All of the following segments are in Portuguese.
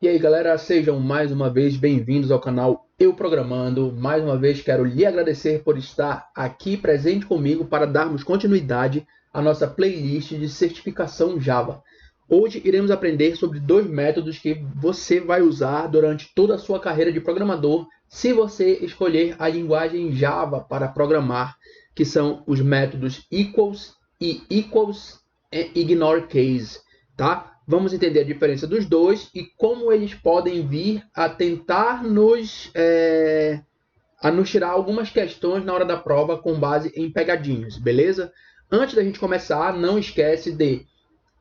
E aí galera, sejam mais uma vez bem-vindos ao canal Eu Programando. Mais uma vez quero lhe agradecer por estar aqui presente comigo para darmos continuidade à nossa playlist de certificação Java. Hoje iremos aprender sobre dois métodos que você vai usar durante toda a sua carreira de programador, se você escolher a linguagem Java para programar, que são os métodos equals e ignore case, tá? Vamos entender a diferença dos dois e como eles podem vir a tentar nos tirar algumas questões na hora da prova com base em pegadinhas, beleza? Antes da gente começar, não esquece de,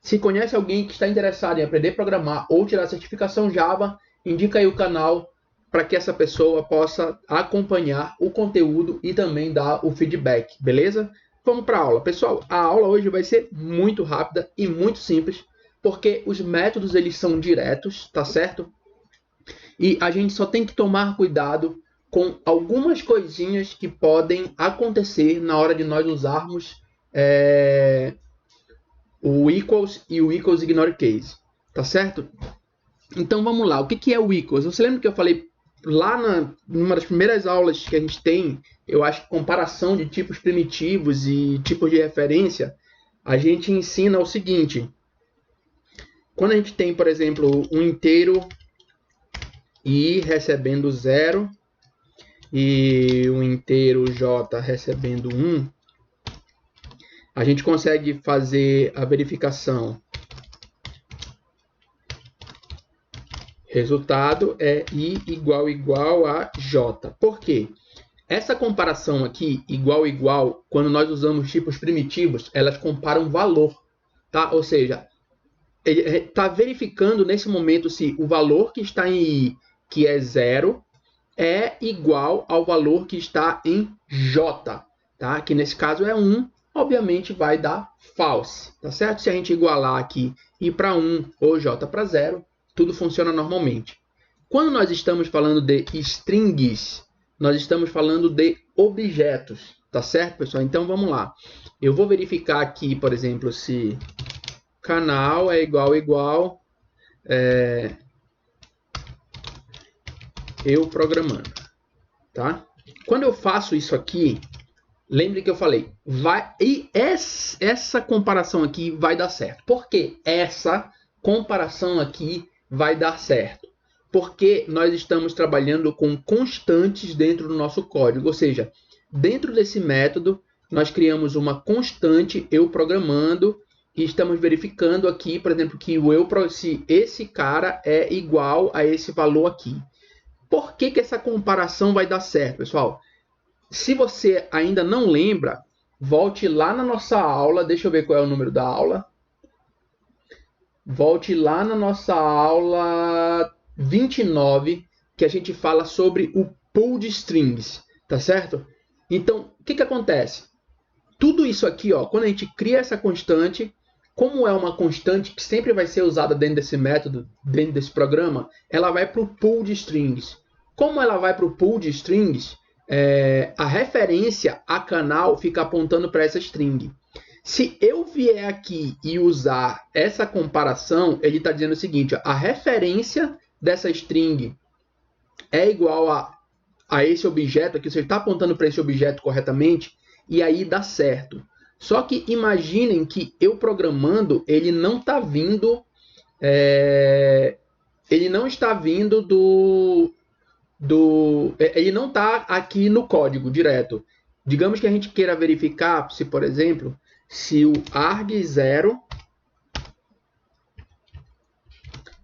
se conhece alguém que está interessado em aprender a programar ou tirar a certificação Java, indica aí o canal para que essa pessoa possa acompanhar o conteúdo e também dar o feedback, beleza? Vamos para a aula. Pessoal, a aula hoje vai ser muito rápida e muito simples, porque os métodos eles são diretos, tá certo? E a gente só tem que tomar cuidado com algumas coisinhas que podem acontecer na hora de nós usarmos o equals e o equals ignore case, tá certo? Então vamos lá, o que é o equals? Você lembra que eu falei lá numa das primeiras aulas que a gente tem, eu acho que comparação de tipos primitivos e tipos de referência, a gente ensina o seguinte: quando a gente tem, por exemplo, um inteiro i recebendo 0 e um inteiro j recebendo 1, a gente consegue fazer a verificação. Resultado é i igual a j. Por quê? Essa comparação aqui, igual, quando nós usamos tipos primitivos, elas comparam valor, tá? Ou seja, ele está verificando nesse momento se o valor que está em i, que é 0, é igual ao valor que está em j, tá? Que nesse caso é 1, obviamente vai dar false, tá certo? Se a gente igualar aqui i para 1 ou j para 0, tudo funciona normalmente. Quando nós estamos falando de strings, nós estamos falando de objetos, tá certo, pessoal? Então vamos lá. Eu vou verificar aqui, por exemplo, se canal é igual eu programando, tá? Quando eu faço isso aqui, lembre que eu falei, essa comparação aqui vai dar certo. Por que essa comparação aqui vai dar certo? Porque nós estamos trabalhando com constantes dentro do nosso código, ou seja, dentro desse método, nós criamos uma constante eu programando e estamos verificando aqui, por exemplo, que se esse cara é igual a esse valor aqui. Por que essa comparação vai dar certo, pessoal? Se você ainda não lembra, volte lá na nossa aula, deixa eu ver qual é o número da aula. Volte lá na nossa aula 29, que a gente fala sobre o pool de strings, tá certo? Então, o que acontece? Tudo isso aqui, ó, quando a gente cria essa constante, como é uma constante que sempre vai ser usada dentro desse método, dentro desse programa, ela vai para o pool de strings. Como ela vai para o pool de strings, a referência a canal fica apontando para essa string. Se eu vier aqui e usar essa comparação, ele está dizendo o seguinte: ó, a referência dessa string é igual a esse objeto aqui, você está apontando para esse objeto corretamente, e aí dá certo. Só que imaginem que eu programando, ele não está vindo, ele não está vindo ele não está aqui no código direto. Digamos que a gente queira verificar se, por exemplo, se o arg0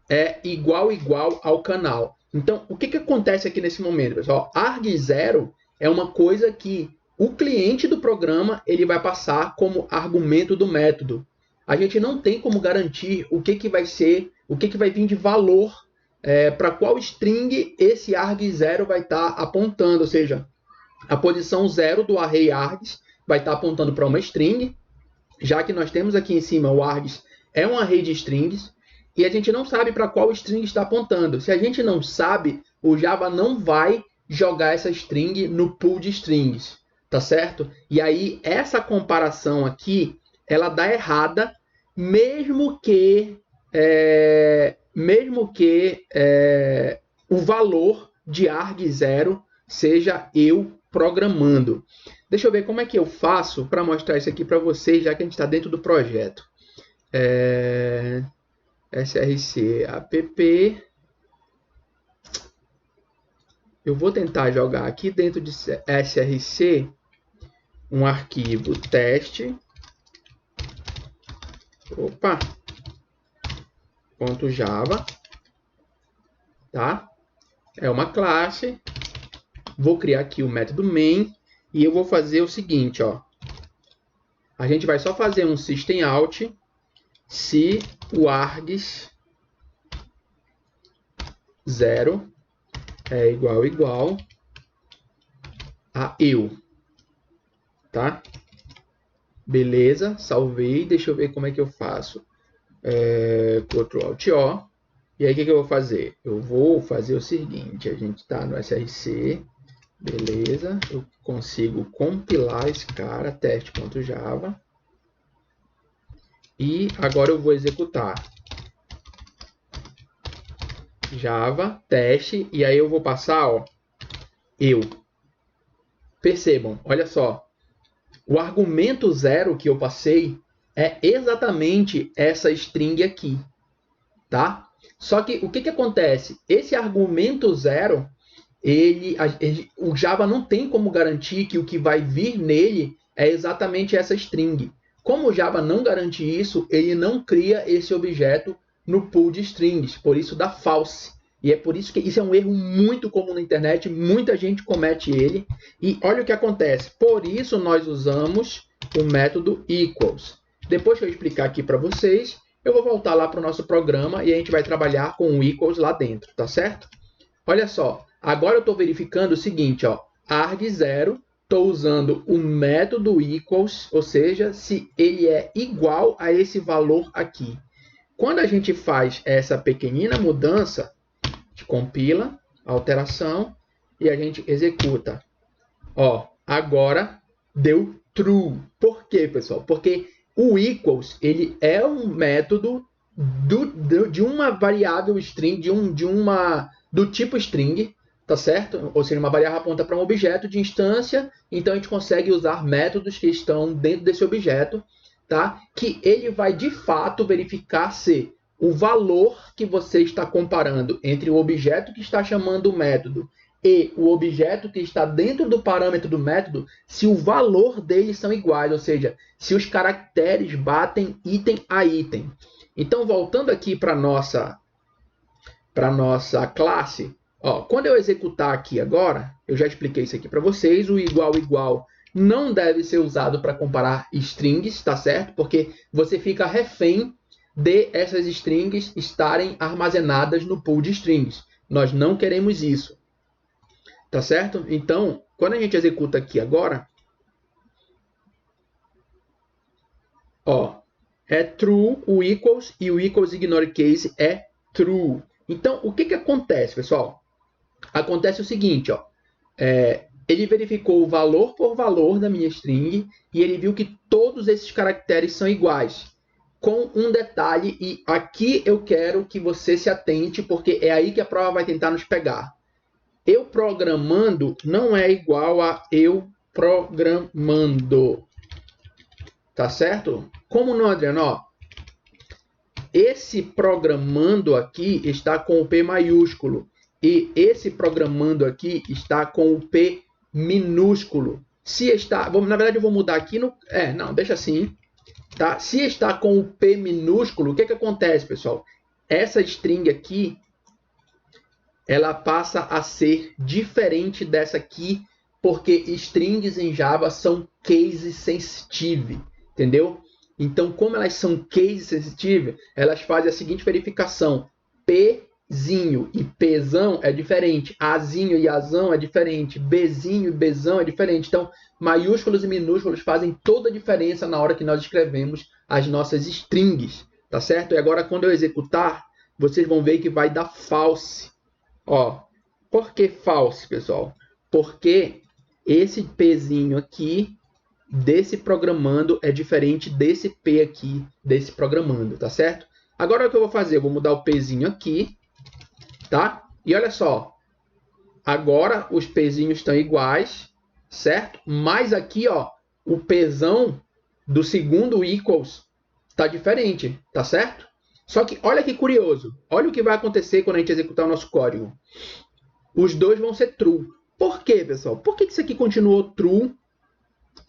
é igual ao canal. Então, o que acontece aqui nesse momento, pessoal? Arg0 é uma coisa que o cliente do programa ele vai passar como argumento do método. A gente não tem como garantir o que vai ser, o que vai vir de valor para qual string esse arg0 vai estar apontando, ou seja, a posição 0 do array args vai estar apontando para uma string, já que nós temos aqui em cima o args é um array de strings, e a gente não sabe para qual string está apontando. Se a gente não sabe, o Java não vai jogar essa string no pool de strings, tá certo? E aí, essa comparação aqui, ela dá errada, mesmo que mesmo que o valor de arg0 seja eu programando. Deixa eu ver como é que eu faço para mostrar isso aqui para vocês, já que a gente está dentro do projeto. src app. Eu vou tentar jogar aqui dentro de src um arquivo teste. Opa! .java, tá? É uma classe. Vou criar aqui o método main e eu vou fazer o seguinte, ó. A gente vai só fazer um system out se o args 0 é igual a eu, tá? Beleza, salvei. Deixa eu ver como é que eu faço. Ctrl Alt O. E aí o que eu vou fazer? Eu vou fazer o seguinte, a gente está no src, beleza, eu consigo compilar esse cara, teste.java, e agora eu vou executar java, teste, e aí eu vou passar, ó, eu. Percebam, olha só, o argumento 0 que eu passei é exatamente essa string aqui, tá? Só que o que acontece? Esse argumento 0, o Java não tem como garantir que o que vai vir nele é exatamente essa string. Como o Java não garante isso, ele não cria esse objeto no pool de strings, por isso dá false. E é por isso que isso é um erro muito comum na internet, muita gente comete ele. E olha o que acontece. Por isso nós usamos o método equals. Depois que eu explicar aqui para vocês, eu vou voltar lá para o nosso programa e a gente vai trabalhar com o equals lá dentro, tá certo? Olha só, agora eu estou verificando o seguinte, ó, arg0, estou usando o método equals, ou seja, se ele é igual a esse valor aqui. Quando a gente faz essa pequenina mudança, a gente compila, alteração, e a gente executa. Ó, agora deu true. Por quê, pessoal? Porque o equals, ele é um método de uma variável string, do tipo string, tá certo? Ou seja, uma variável aponta para um objeto de instância, então a gente consegue usar métodos que estão dentro desse objeto, tá? Que ele vai de fato verificar se o valor que você está comparando entre o objeto que está chamando o método e o objeto que está dentro do parâmetro do método, se o valor deles são iguais, ou seja, se os caracteres batem item a item. Então, voltando aqui para a nossa classe, ó, quando eu executar aqui agora, eu já expliquei isso aqui para vocês, o igual não deve ser usado para comparar strings, tá certo? Porque você fica refém de essas strings estarem armazenadas no pool de strings. Nós não queremos isso. Tá certo? Então, quando a gente executa aqui agora, ó, é true o equals e o equals ignore case é true. Então, o que acontece, pessoal? Acontece o seguinte, ó, ele verificou o valor por valor da minha string e ele viu que todos esses caracteres são iguais. Com um detalhe, e aqui eu quero que você se atente, porque é aí que a prova vai tentar nos pegar. Eu programando não é igual a eu programando. Tá certo? Como não, Adriano? Ó, esse programando aqui está com o P maiúsculo. E esse programando aqui está com o P minúsculo. Se está... na verdade, eu vou mudar aqui no... não, deixa assim. Tá? Se está com o P minúsculo, o que acontece, pessoal? Essa string aqui, ela passa a ser diferente dessa aqui, porque strings em Java são case sensitive, entendeu? Então, como elas são case sensitive, elas fazem a seguinte verificação: Pzinho e Pzão é diferente, Azinho e Azão é diferente, Bzinho e Bzão é diferente. Então, maiúsculos e minúsculos fazem toda a diferença na hora que nós escrevemos as nossas strings, tá certo? E agora, quando eu executar, vocês vão ver que vai dar false. Ó, por que false, pessoal? Porque esse Pzinho aqui, desse programando, é diferente desse P aqui, desse programando, tá certo? Agora o que eu vou fazer? Eu vou mudar o Pzinho aqui, tá? E olha só, agora os Pzinhos estão iguais, certo? Mas aqui, ó, o Pzão do segundo equals está diferente, tá certo? Só que olha que curioso, olha o que vai acontecer quando a gente executar o nosso código. Os dois vão ser true. Por quê, pessoal? Por que isso aqui continuou true?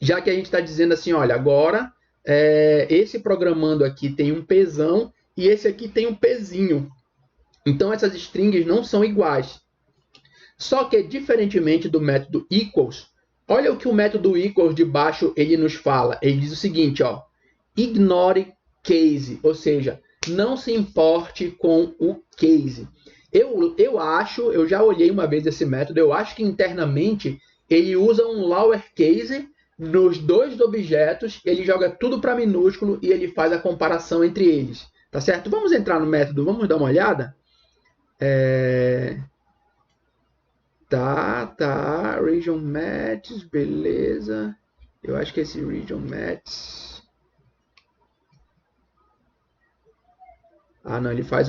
Já que a gente está dizendo assim, olha, agora esse programando aqui tem um Pzão e esse aqui tem um Pzinho. Então essas strings não são iguais. Só que, diferentemente do método equals, olha o que o método equals de baixo ele nos fala. Ele diz o seguinte, ó, ignore case, ou seja, não se importe com o case. Eu já olhei uma vez esse método, eu acho que internamente ele usa um lowercase nos dois objetos, ele joga tudo para minúsculo e ele faz a comparação entre eles. Tá certo? Vamos entrar no método, vamos dar uma olhada? Tá, region matches, beleza. Eu acho que esse region matches... Ah, não, ele faz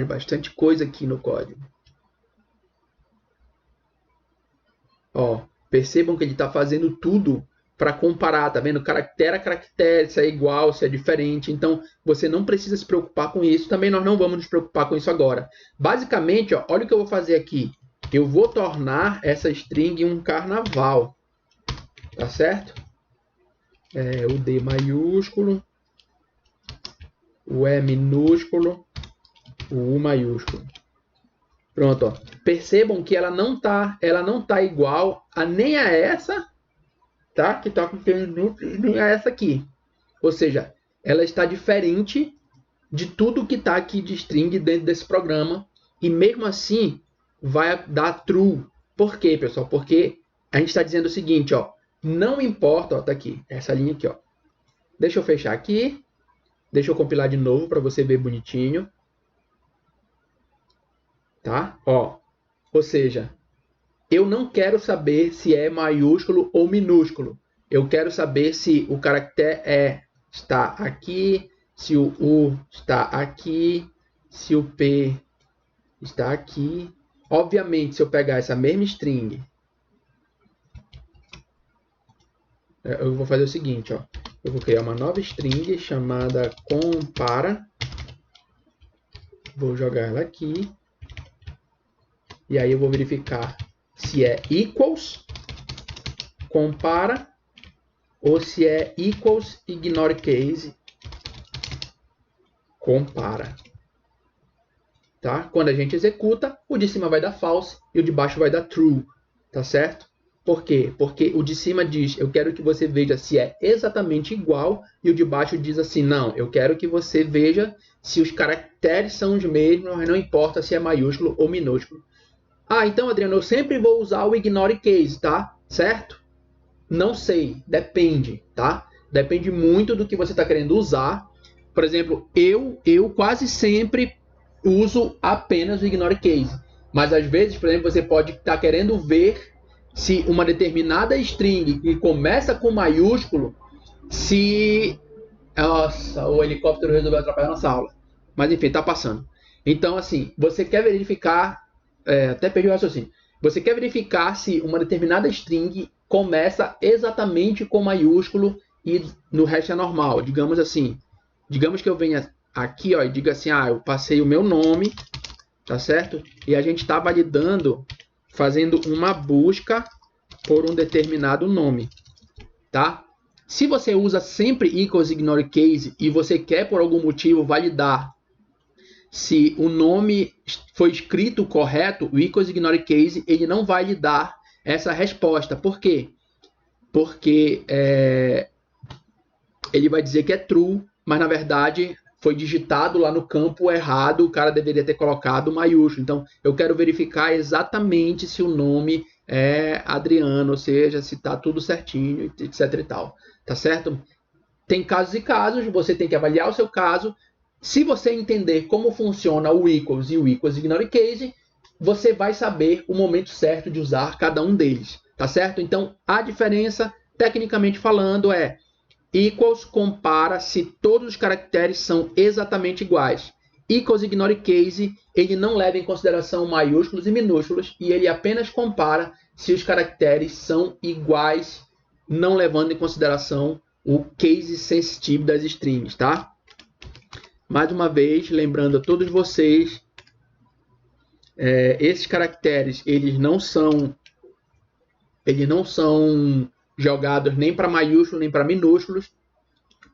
bastante coisa aqui no código. Ó, percebam que ele está fazendo tudo para comparar, tá vendo? Caractere a caractere, se é igual, se é diferente. Então, você não precisa se preocupar com isso. Também nós não vamos nos preocupar com isso agora. Basicamente, ó, olha o que eu vou fazer aqui. Eu vou tornar essa string um carnaval. Tá certo? O D maiúsculo, o E minúsculo, o U maiúsculo. Pronto, ó. Percebam que ela não tá igual nem a essa, tá? Que tá com nem a essa aqui. Ou seja, ela está diferente de tudo que está aqui de string dentro desse programa e mesmo assim vai dar true. Por quê, pessoal? Porque a gente está dizendo o seguinte, ó, não importa, ó, tá aqui, essa linha aqui, ó. Deixa eu fechar aqui, deixa eu compilar de novo para você ver bonitinho. Tá? Ó, ou seja, eu não quero saber se é maiúsculo ou minúsculo. Eu quero saber se o caractere E está aqui, se o U está aqui, se o P está aqui. Obviamente, se eu pegar essa mesma string, eu vou fazer o seguinte, ó. Eu vou criar uma nova string chamada compara. Vou jogar ela aqui. E aí eu vou verificar se é equals, compara, ou se é equals, ignore case, compara. Tá? Quando a gente executa, o de cima vai dar false e o de baixo vai dar true. Tá certo? Por quê? Porque o de cima diz, eu quero que você veja se é exatamente igual, e o de baixo diz assim, não, eu quero que você veja se os caracteres são os mesmos, mas não importa se é maiúsculo ou minúsculo. Ah, então, Adriano, eu sempre vou usar o ignore case, tá? Certo? Não sei, depende, tá? Depende muito do que você está querendo usar. Por exemplo, eu quase sempre uso apenas o ignore case. Mas às vezes, por exemplo, você pode estar querendo ver se uma determinada string que começa com maiúsculo, se... Nossa, o helicóptero resolveu atrapalhar nossa aula. Mas enfim, tá passando. Então, assim, você quer verificar... até perdi o raciocínio. Você quer verificar se uma determinada string começa exatamente com maiúsculo e no resto é normal. Digamos assim, digamos que eu venha aqui, ó, e diga assim, eu passei o meu nome, tá certo? E a gente está validando, fazendo uma busca por um determinado nome, tá? Se você usa sempre equals ignore case e você quer por algum motivo validar se o nome foi escrito correto, o equals ignore case ele não vai lhe dar essa resposta. Por quê? Porque ele vai dizer que é true, mas na verdade foi digitado lá no campo errado, o cara deveria ter colocado maiúsculo. Então, eu quero verificar exatamente se o nome é Adriano, ou seja, se está tudo certinho, etc e tal. Tá certo? Tem casos e casos, você tem que avaliar o seu caso. Se você entender como funciona o equals e o equals ignore case, você vai saber o momento certo de usar cada um deles, tá certo? Então, a diferença, tecnicamente falando, é equals compara se todos os caracteres são exatamente iguais. Equals ignore case, ele não leva em consideração maiúsculos e minúsculos e ele apenas compara se os caracteres são iguais, não levando em consideração o case sensitive das strings, tá? Mais uma vez, lembrando a todos vocês, esses caracteres eles não são jogados nem para maiúsculos nem para minúsculos,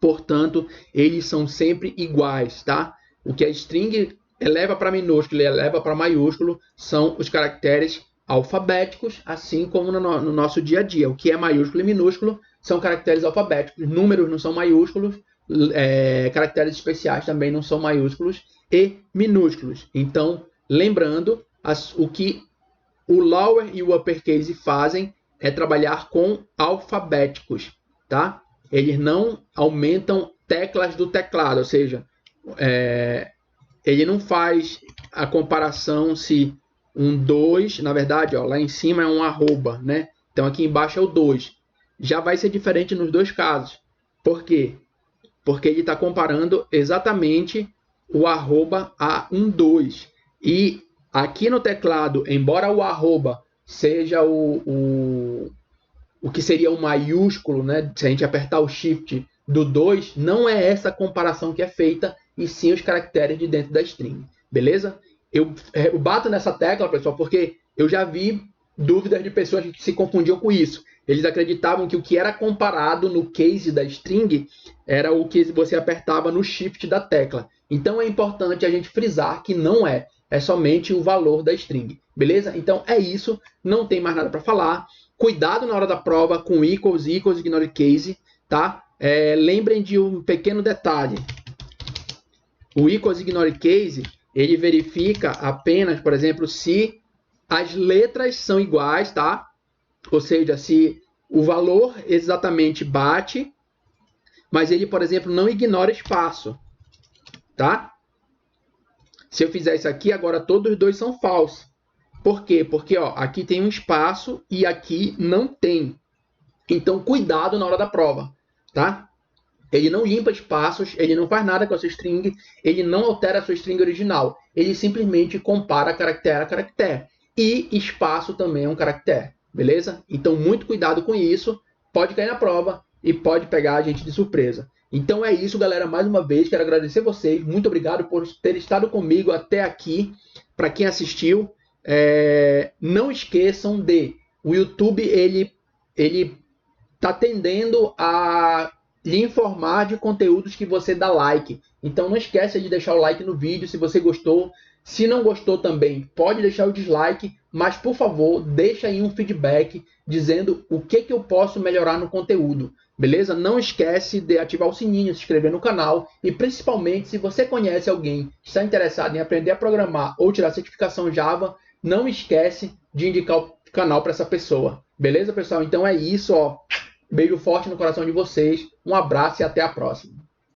portanto, eles são sempre iguais, tá? O que a string eleva para minúsculo e eleva para maiúsculo são os caracteres alfabéticos, assim como no nosso dia a dia. O que é maiúsculo e minúsculo são caracteres alfabéticos. Números não são maiúsculos, caracteres especiais também não são maiúsculos e minúsculos. Então, lembrando, o que o lower e o uppercase fazem é trabalhar com alfabéticos, tá? Eles não aumentam teclas do teclado, ou seja, ele não faz a comparação se um 2, na verdade, ó, lá em cima é um arroba, né? Então aqui embaixo é o 2. Já vai ser diferente nos dois casos. Por quê? Porque ele está comparando exatamente o arroba a um 2. E aqui no teclado, embora o arroba seja o que seria o maiúsculo, né? Se a gente apertar o shift do 2, não é essa comparação que é feita, e sim os caracteres de dentro da string, beleza? Eu bato nessa tecla, pessoal, porque eu já vi dúvidas de pessoas que se confundiam com isso. Eles acreditavam que o que era comparado no case da string era o que você apertava no shift da tecla. Então é importante a gente frisar que não é somente o valor da string, beleza? Então é isso, não tem mais nada para falar. Cuidado na hora da prova com equals, ignore case, tá? Lembrem de um pequeno detalhe. O equals ignore case, ele verifica apenas, por exemplo, se as letras são iguais, tá? Ou seja, se o valor exatamente bate, mas ele, por exemplo, não ignora espaço, tá? Se eu fizer isso aqui, agora todos os dois são falsos. Por quê? Porque ó, aqui tem um espaço e aqui não tem. Então, cuidado na hora da prova, tá? Ele não limpa espaços, ele não faz nada com a sua string, ele não altera a sua string original. Ele simplesmente compara caractere a caractere. E espaço também é um caractere, beleza? Então, muito cuidado com isso. Pode cair na prova e pode pegar a gente de surpresa. Então é isso, galera. Mais uma vez, quero agradecer vocês. Muito obrigado por ter estado comigo até aqui. Para quem assistiu, não esqueçam de... O YouTube, ele está tendendo a lhe informar de conteúdos que você dá like. Então não esqueça de deixar o like no vídeo se você gostou. Se não gostou também, pode deixar o dislike, mas por favor, deixa aí um feedback dizendo o que eu posso melhorar no conteúdo, beleza? Não esquece de ativar o sininho, se inscrever no canal e principalmente se você conhece alguém que está interessado em aprender a programar ou tirar certificação Java, não esquece de indicar o canal para essa pessoa, beleza, pessoal? Então é isso, ó. Beijo forte no coração de vocês, um abraço e até a próxima.